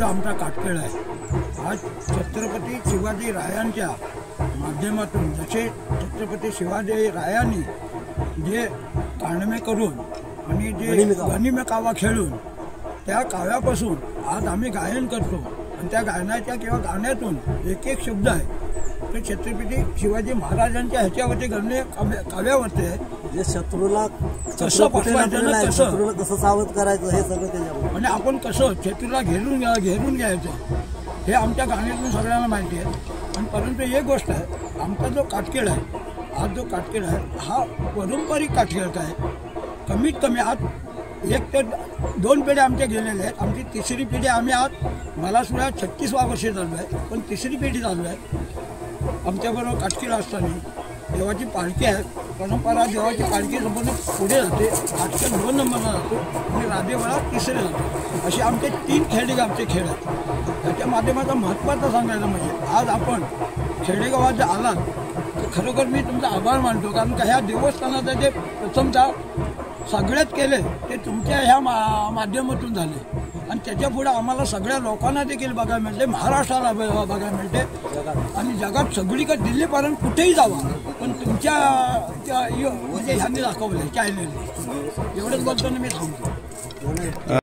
जो आमचा काटखेळ आहे, आज छत्रपती शिवाजी रायांच्या माध्यमातून जसे छत्रपती शिवाजी रायांनी जे काणमे करून आणि जे गनिमे कावा खेळून त्या काव्यापासून आज आम्ही गायन करतो आणि त्या गायनाच्या किंवा गाण्यातून एक एक शब्द आहे ते छत्रपती शिवाजी महाराजांच्या ह्याच्यावरती गणने काव्यावरती आहे. जे शत्रूला कसं पटवायचं, कसं सावध करायचं हे सगळं त्याच्यावर, आणि आपण कसं शत्रूला घेरून घ्यायचं हे आमच्या गाण्यातून सगळ्यांना माहिती आहे. आणि परंतु एक गोष्ट आहे, आमचा जो काटखेळ आहे, आज जो काटखेळ आहे हा पारंपरिक काटखेळ आहे. कमीत कमी आज 1 ते 2 पिढ्या आमच्या गेलेल्या आहेत. आमची तिसरी पिढी आम्ही आज मला सुद्धा 36वा वर्ष चालू आहे, पण तिसरी पिढी चालू आहे. आमच्याबरोबर काटखेळ असताना देवाची पालखी आहे, परंपरा देवाची पालखी संपूर्ण पुढे जाते, काटखेळ 2 नंबरला जातो आणि राधेवाडा 3रे जातो. असे आमचे 3 आमचे खेळ आहेत. त्याच्या माध्यमाचा महत्त्वाचा सांगायचं म्हणजे आज आपण खेडेगावात जर आलात तर खरोखर मी तुमचा आभार मानतो, कारण का ह्या देवस्थानाचं जे प्रथमतः सगळ्यात केले ते तुमच्या ह्या माध्यमातून झाले आणि त्याच्या पुढे आम्हाला सगळ्या लोकांना देखील बघायला मिळते, महाराष्ट्राला बघायला मिळते आणि जगात सगळीकडे दिल्लीपर्यंत कुठेही जावा पण तुमच्या म्हणजे ह्यांनी दाखवलं चॅनलने. एवढंच बोलताना मी थांबतो.